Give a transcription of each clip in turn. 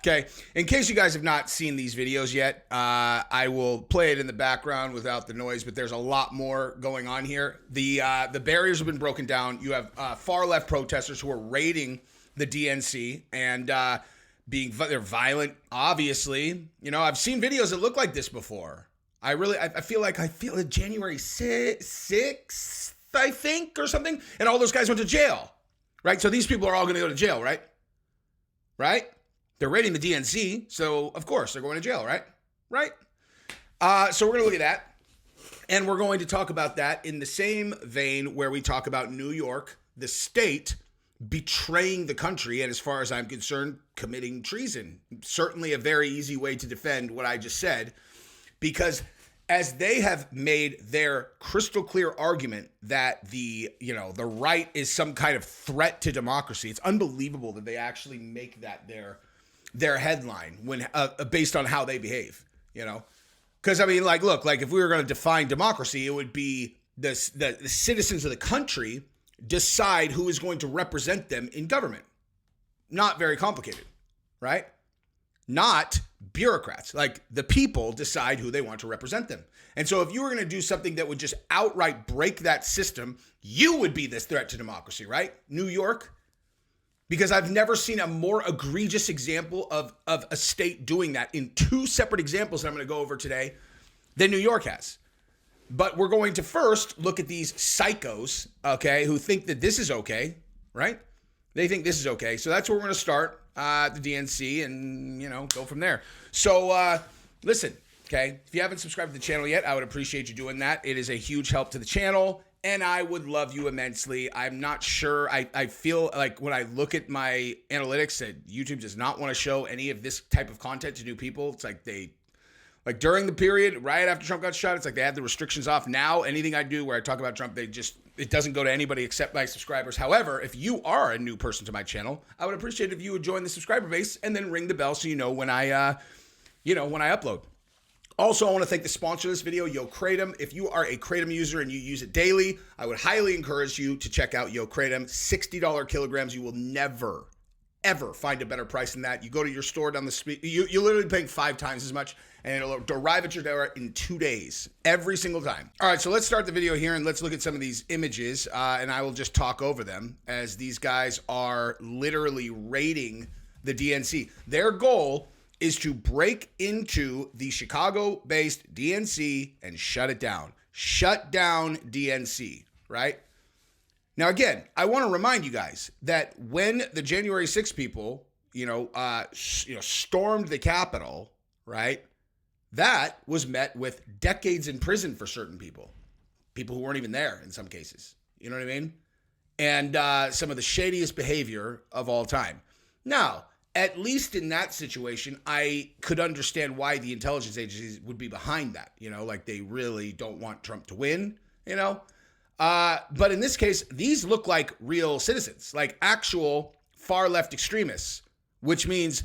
Okay, in case you guys have not seen these videos yet, I will play it in the background without the noise, but there's a lot more going on here. The barriers have been broken down. You have far left protesters who are raiding the DNC and they're violent, obviously. You know, I've seen videos that look like this before. I feel it January 6th, I think, or something, and all those guys went to jail, right? So these people are all going to go to jail, right? Right? They're raiding the DNC, so of course they're going to jail, right? Right? So we're going to look at that, and we're going to talk about that in the same vein where we talk about New York, the state, betraying the country, and as far as I'm concerned, committing treason. Certainly a very easy way to defend what I just said, because as they have made their crystal clear argument that the right is some kind of threat to democracy, it's unbelievable that they actually make that their headline when based on how they behave, you know? Because, I mean, look, if we were going to define democracy, it would be the citizens of the country decide who is going to represent them in government. Not very complicated, right? Not bureaucrats. The people decide who they want to represent them. And so if you were going to do something that would just outright break that system, you would be this threat to democracy, right? New York? Because I've never seen a more egregious example of a state doing that in two separate examples that I'm going to go over today than New York has. But we're going to first look at these psychos, okay, who think that this is okay, right? They think this is okay. So that's where we're going to start, the DNC, and, go from there. So listen, okay, if you haven't subscribed to the channel yet, I would appreciate you doing that. It is a huge help to the channel, and I would love you immensely. I'm not sure. I feel like when I look at my analytics that YouTube does not want to show any of this type of content to new people. It's like during the period right after Trump got shot, it's like they had the restrictions off. Now, anything I do where I talk about Trump, it doesn't go to anybody except my subscribers. However, if you are a new person to my channel, I would appreciate if you would join the subscriber base and then ring the bell so you know when I upload. Also, I want to thank the sponsor of this video, Yo Kratom. If you are a Kratom user and you use it daily, I would highly encourage you to check out Yo Kratom. $60 kilograms. You will never, ever find a better price than that. You go to your store down the street, you're literally paying 5 times as much, and it'll arrive at your door in 2 days, every single time. All right, so let's start the video here, and let's look at some of these images, and I will just talk over them as these guys are literally raiding the DNC. Their goal is to break into the Chicago-based DNC and shut it down. Shut down DNC, right? Now, again, I want to remind you guys that when the January 6th people, stormed the Capitol, right, that was met with decades in prison for certain people who weren't even there in some cases. You know what I mean? And some of the shadiest behavior of all time. Now, at least in that situation, I could understand why the intelligence agencies would be behind that. They really don't want Trump to win, But in this case, these look like real citizens, like actual far left extremists, which means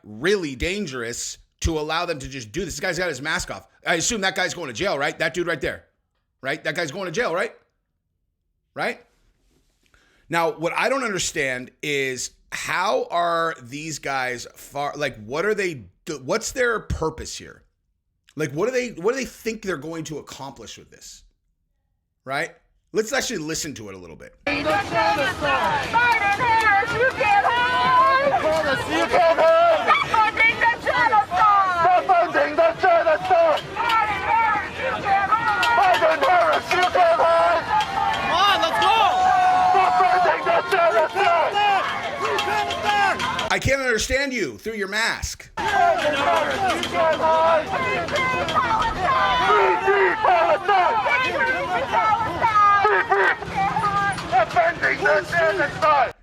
really dangerous to allow them to just do this. This guy's got his mask off. I assume that guy's going to jail, right? That dude right there, right? That guy's going to jail, right? Right? Now, what I don't understand is how are these guys what's their purpose here? What do they think they're going to accomplish with this? Right? Let's actually listen to it a little bit. Biden and Harris, you can't hide! You can't hide! Stop funding the genocide! Stop funding the genocide! Biden Harris, you can't hide! Biden Harris, you can't hide! Come on, let's go! Stop funding the genocide! I can't understand you through your mask. Biden Harris, you can't hide! Free Palestine! Defending the genocide!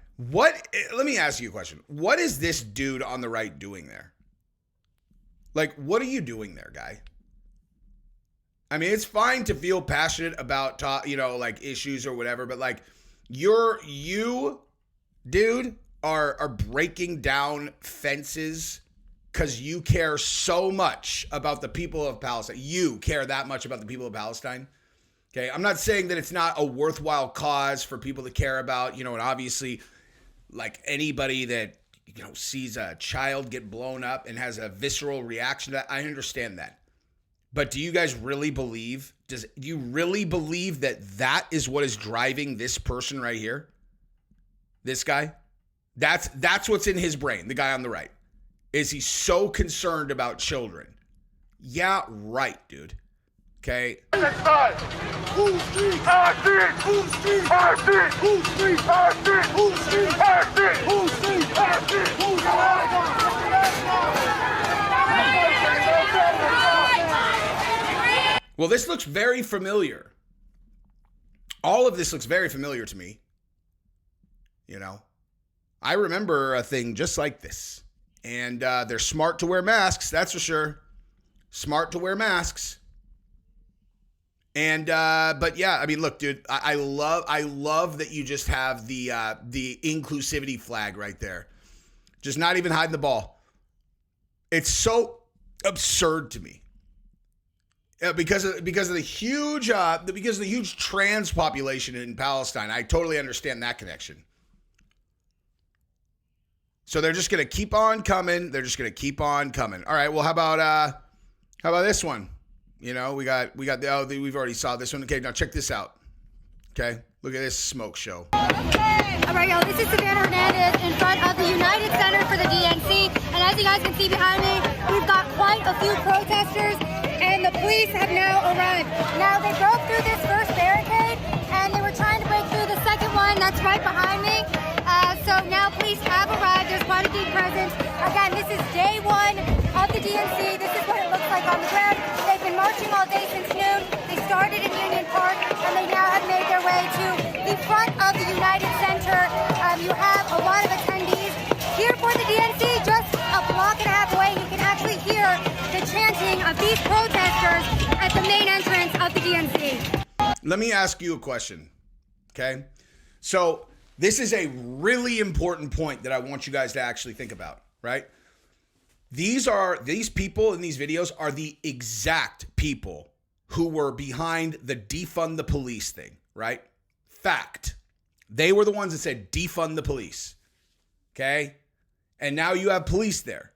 Let me ask you a question. What is this dude on the right doing there? What are you doing there, guy? I mean, it's fine to feel passionate about, issues or whatever, but you, dude, are breaking down fences because you care so much about the people of Palestine. You care that much about the people of Palestine. Okay, I'm not saying that it's not a worthwhile cause for people to care about, and obviously, anybody that sees a child get blown up and has a visceral reaction to that. I understand that. But do you guys really believe, do you really believe that that is what is driving this person right here? This guy? That's what's in his brain, the guy on the right. Is he so concerned about children? Yeah, right, dude. Okay. Well, this looks very familiar. All of this looks very familiar to me. I remember a thing just like this. And they're smart to wear masks, that's for sure. Smart to wear masks. And but yeah, I mean, look, dude, I love that you just have the inclusivity flag right there. Just not even hiding the ball. It's so absurd to me. Because of the huge trans population in Palestine. I totally understand that connection. So they're just going to keep on coming. They're just going to keep on coming. All right. Well, how about this one? We got we've already saw this one. Okay. Now check this out. Okay. Look at this smoke show. All right, y'all. This is Savannah Hernandez in front of the United Center for the DNC. And as you guys can see behind me, we've got quite a few protesters and the police have now arrived. Now they broke through this first barricade and they were trying to break through the second one that's right behind me. So now police have arrived. There's quite a deep presence. Again, this is day one of the DNC. This is what it looks like on the ground. They've been marching all day since noon. They started in Union Park, and they now have made their way to the front of the United Center. You have a lot of attendees here for the DNC, just a block and a half away. You can actually hear the chanting of these protesters at the main entrance of the DNC. Let me ask you a question, okay? So this is a really important point that I want you guys to actually think about, right? These people in these videos are the exact people who were behind the defund the police thing, right? Fact. They were the ones that said defund the police, okay? And now you have police there.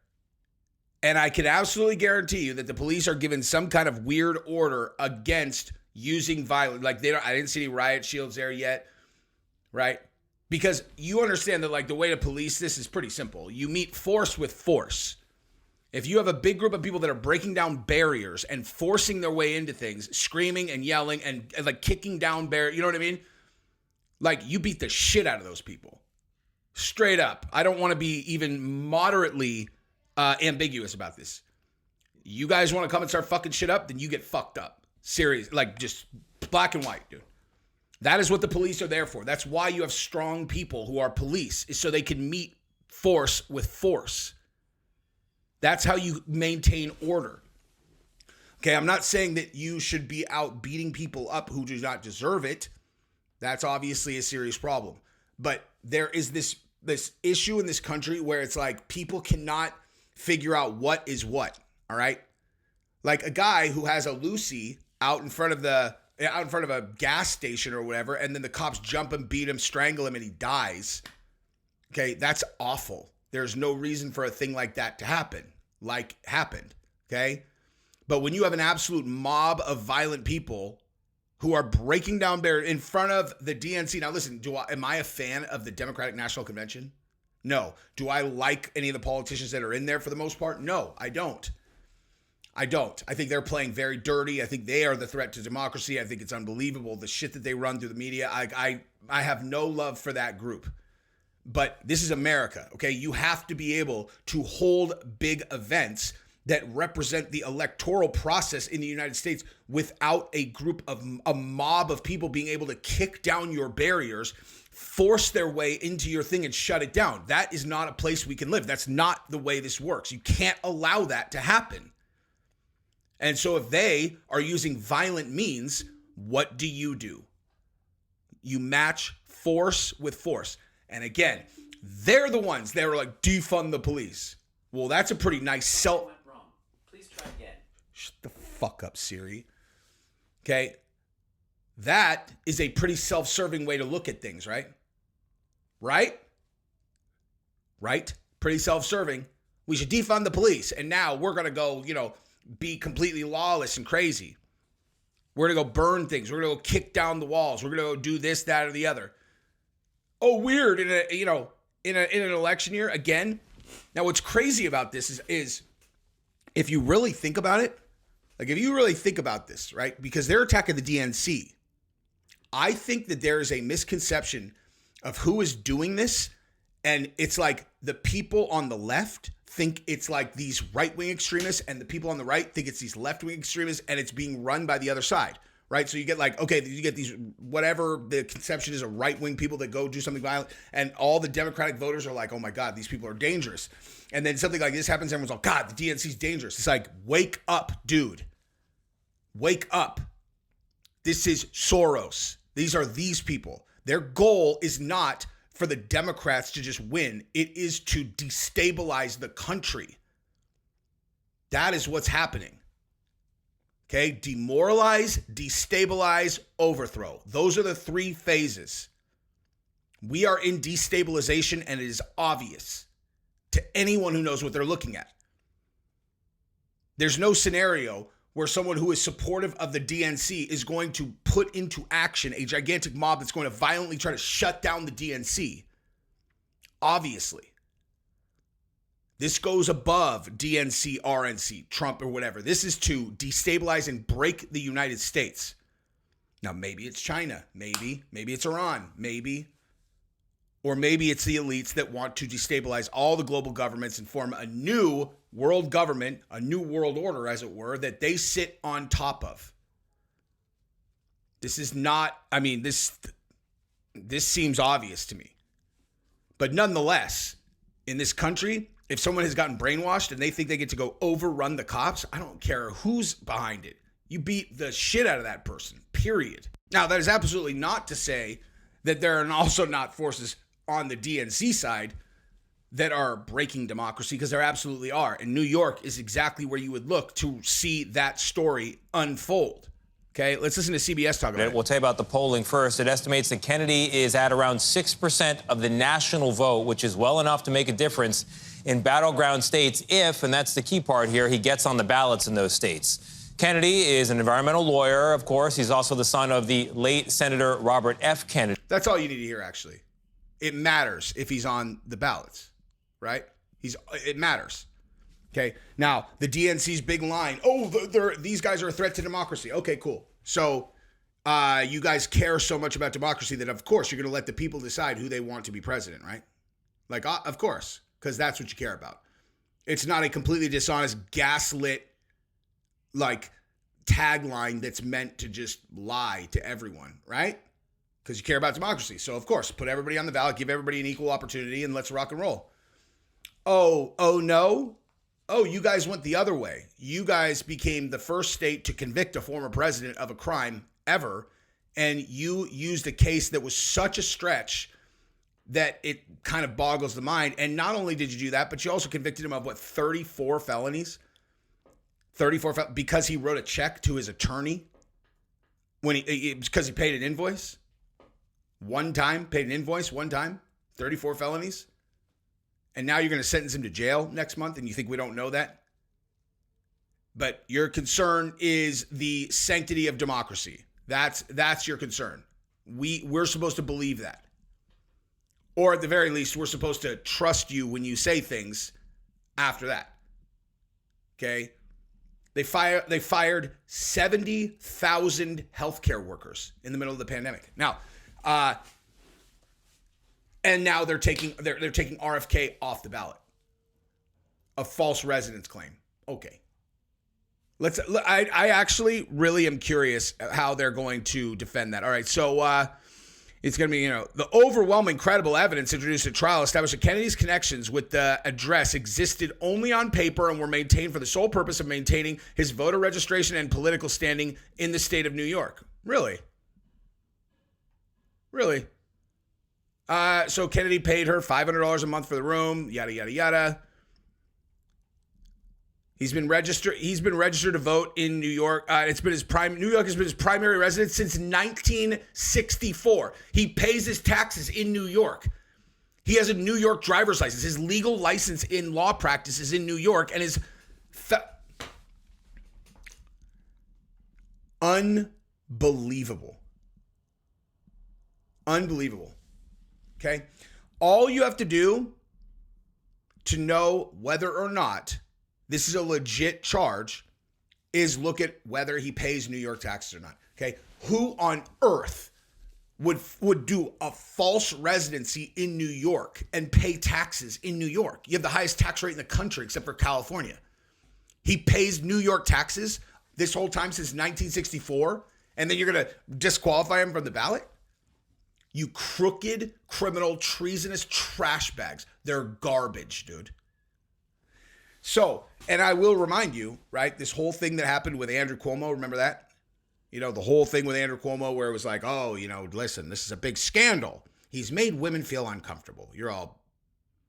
And I can absolutely guarantee you that the police are given some kind of weird order against using violence. Like I didn't see any riot shields there yet, right? Because you understand that the way to police this is pretty simple. You meet force with force. If you have a big group of people that are breaking down barriers and forcing their way into things, screaming and yelling and kicking down barriers, you know what I mean? You beat the shit out of those people. Straight up. I don't want to be even moderately ambiguous about this. You guys want to come and start fucking shit up, then you get fucked up. Serious. Just black and white, dude. That is what the police are there for. That's why you have strong people who are police, is so they can meet force with force. That's how you maintain order. Okay, I'm not saying that you should be out beating people up who do not deserve it. That's obviously a serious problem. But there is this issue in this country where it's people cannot figure out what is what, all right? Like a guy who has a Lucy out in front of a gas station or whatever, and then the cops jump him, beat him, strangle him, and he dies. Okay, that's awful. There's no reason for a thing like that to happen, happened, okay? But when you have an absolute mob of violent people who are breaking down barriers in front of the DNC. Now listen, am I a fan of the Democratic National Convention? No. Do I like any of the politicians that are in there for the most part? No, I don't. I think they're playing very dirty. I think they are the threat to democracy. I think it's unbelievable, the shit that they run through the media. I have no love for that group. But this is America, okay? You have to be able to hold big events that represent the electoral process in the United States without a mob of people being able to kick down your barriers, force their way into your thing and shut it down. That is not a place we can live. That's not the way this works. You can't allow that to happen. And so if they are using violent means, what do? You match force with force. And again, they're the ones that are defund the police. Well, that's a pretty nice Please try again. Shut the fuck up, Siri. Okay? That is a pretty self-serving way to look at things, right? Right? Pretty self-serving. We should defund the police. And now we're going to go, be completely lawless and crazy. We're going to go burn things. We're going to go kick down the walls. We're going to go do this, that, or the other. Oh, weird. In an election year, again. Now, what's crazy about this is if you really think about it, right? Because they're attacking the DNC. I think that there is a misconception of who is doing this. And it's like the people on the left think it's like these right-wing extremists, and the people on the right think it's these left-wing extremists, and it's being run by the other side, right? So you get you get these, whatever the conception is, of right-wing people that go do something violent, and all the Democratic voters are like, oh my God, these people are dangerous. And then something like this happens, everyone's like, God, the DNC's dangerous. It's like, wake up, dude. Wake up. This is Soros. These are these people. Their goal is not for the Democrats to just win. It is to destabilize the country. That is what's happening. Okay? Demoralize, destabilize, overthrow. Those are the three phases. We are in destabilization, and it is obvious to anyone who knows what they're looking at. There's no scenario where someone who is supportive of the DNC is going to put into action a gigantic mob that's going to violently try to shut down the DNC. Obviously. This goes above DNC, RNC, Trump, or whatever. This is to destabilize and break the United States. Now, maybe it's China. Maybe it's Iran. Maybe. Or maybe it's the elites that want to destabilize all the global governments and form a new world government, a new world order, as it were, that they sit on top of. This is not, this seems obvious to me. But nonetheless, in this country, if someone has gotten brainwashed and they think they get to go overrun the cops, I don't care who's behind it. You beat the shit out of that person, period. Now, that is absolutely not to say that there are also not forces on the DNC side that are breaking democracy, because there absolutely are. And New York is exactly where you would look to see that story unfold. Okay, let's listen to CBS talk about it. We'll tell you about the polling first. It estimates that Kennedy is at around 6% of the national vote, which is well enough to make a difference in battleground states if, and that's the key part here, he gets on the ballots in those states. Kennedy is an environmental lawyer, of course. He's also the son of the late Senator Robert F. Kennedy. That's all you need to hear, actually. It matters if he's on the ballots, right? It matters. Okay. Now, the DNC's big line, these guys are a threat to democracy. Okay, cool. So you guys care so much about democracy that, of course, you're going to let the people decide who they want to be president, right? Like, of course, because that's what you care about. It's not a completely dishonest, gaslit, tagline that's meant to just lie to everyone, right? Because you care about democracy. So, of course, put everybody on the ballot, give everybody an equal opportunity, and let's rock and roll. Oh, no? Oh, you guys went the other way. You guys became the first state to convict a former president of a crime ever, and you used a case that was such a stretch that it kind of boggles the mind. And not only did you do that, but you also convicted him of, 34 felonies? 34 because he wrote a check to his attorney because he paid an invoice? Paid an invoice one time, 34 felonies. And now you're going to sentence him to jail next month, and you think we don't know that? But your concern is the sanctity of democracy. That's your concern. We're supposed to believe that. Or at the very least, we're supposed to trust you when you say things after that. Okay? They fired 70,000 healthcare workers in the middle of the pandemic. Now, and now they're taking RFK off the ballot. A false residence claim. Okay. I actually really am curious how they're going to defend that. All right. So it's going to be, the overwhelming credible evidence introduced at trial established that Kennedy's connections with the address existed only on paper and were maintained for the sole purpose of maintaining his voter registration and political standing in the state of New York. Really? Really? So Kennedy paid her $500 a month for the room, yada, yada, yada. He's been registered to vote in New York. New York has been his primary residence since 1964. He pays his taxes in New York. He has a New York driver's license. His legal license in law practice is in New York, and is unbelievable. Unbelievable. Okay? All you have to do to know whether or not this is a legit charge is look at whether he pays New York taxes or not. Okay? Who on earth would do a false residency in New York and pay taxes in New York? You have the highest tax rate in the country except for California. He pays New York taxes this whole time since 1964, and then you're going to disqualify him from the ballot? You crooked, criminal, treasonous trash bags. They're garbage, dude. So, and I will remind you, right, this whole thing that happened with Andrew Cuomo, remember that? You know, the whole thing with Andrew Cuomo where it was like, oh, you know, listen, this is a big scandal. He's made women feel uncomfortable. You're all,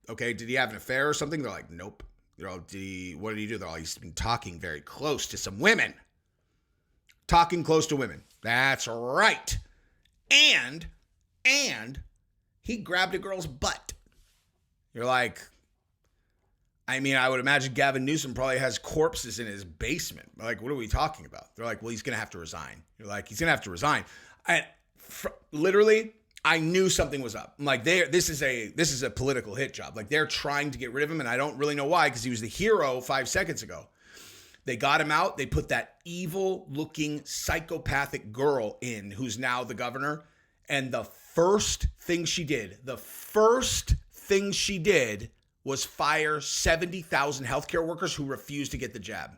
okay, did he have an affair or something? They're like, nope. They're all, what did he do? They're all, he's been talking very close to some women. Talking close to women. That's right. And he grabbed a girl's butt. You're like, I mean, I would imagine Gavin Newsom probably has corpses in his basement. Like, what are we talking about? They're like, well, he's going to have to resign. You're like, he's going to have to resign. Literally, I knew something was up. I'm like, this is a political hit job. Like, they're trying to get rid of him, and I don't really know why, because he was the hero 5 seconds ago. They got him out. They put that evil-looking, psychopathic girl in, who's now the governor. And the first thing she did was fire 70,000 healthcare workers who refused to get the jab.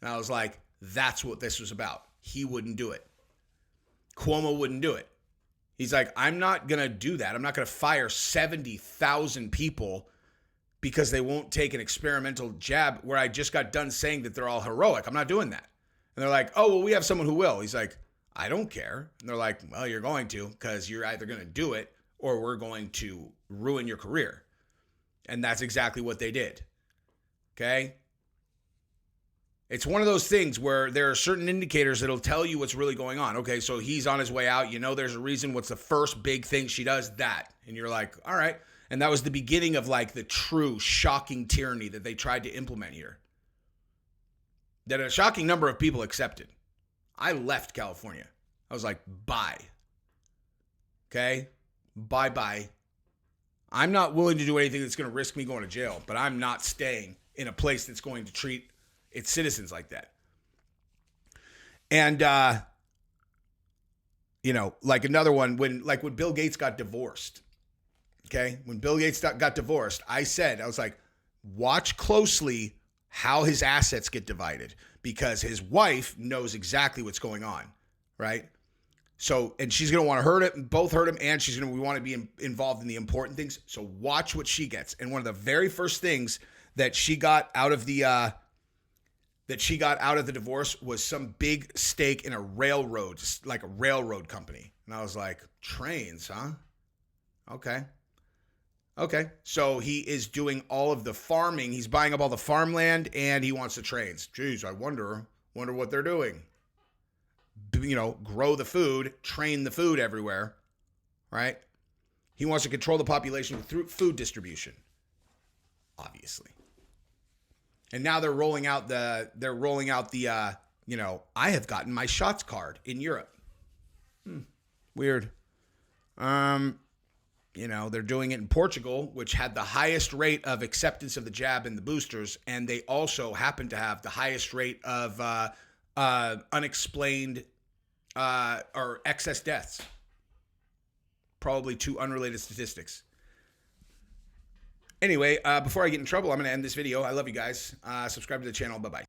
And I was like, that's what this was about. He wouldn't do it. Cuomo wouldn't do it. He's like, I'm not going to do that. I'm not going to fire 70,000 people because they won't take an experimental jab where I just got done saying that they're all heroic. I'm not doing that. And they're like, oh, well, we have someone who will. He's like, I don't care. And they're like, well, you're going to, because you're either going to do it or we're going to ruin your career. And that's exactly what they did. Okay? It's one of those things where there are certain indicators that'll tell you what's really going on. Okay, so he's on his way out. You know there's a reason. What's the first big thing she does? That. And you're like, all right. And that was the beginning of like the true shocking tyranny that they tried to implement here. That a shocking number of people accepted. I left California. I was like, bye. Okay? Bye-bye. I'm not willing to do anything that's going to risk me going to jail, but I'm not staying in a place that's going to treat its citizens like that. And, you know, like another one, when Bill Gates got divorced, okay? When Bill Gates got divorced, I was like, watch closely how his assets get divided, because his wife knows exactly what's going on, right? So, and she's going to want to both hurt him, and she's going to want to be involved in the important things. So watch what she gets. And one of the very first things that she got out of the divorce was some big stake in a railroad, just like a railroad company. And I was like, trains, huh? Okay. So he is doing all of the farming. He's buying up all the farmland, and he wants the trains. Jeez, I wonder what they're doing. You know, grow the food, train the food everywhere, right? He wants to control the population through food distribution, obviously. And now they're rolling out the you know, I have gotten my shots card in Europe. Weird. You know, they're doing it in Portugal, which had the highest rate of acceptance of the jab and the boosters, and they also happen to have the highest rate of unexplained or excess deaths. Probably two unrelated statistics. Anyway, before I get in trouble, I'm going to end this video. I love you guys. Subscribe to the channel. Bye-bye.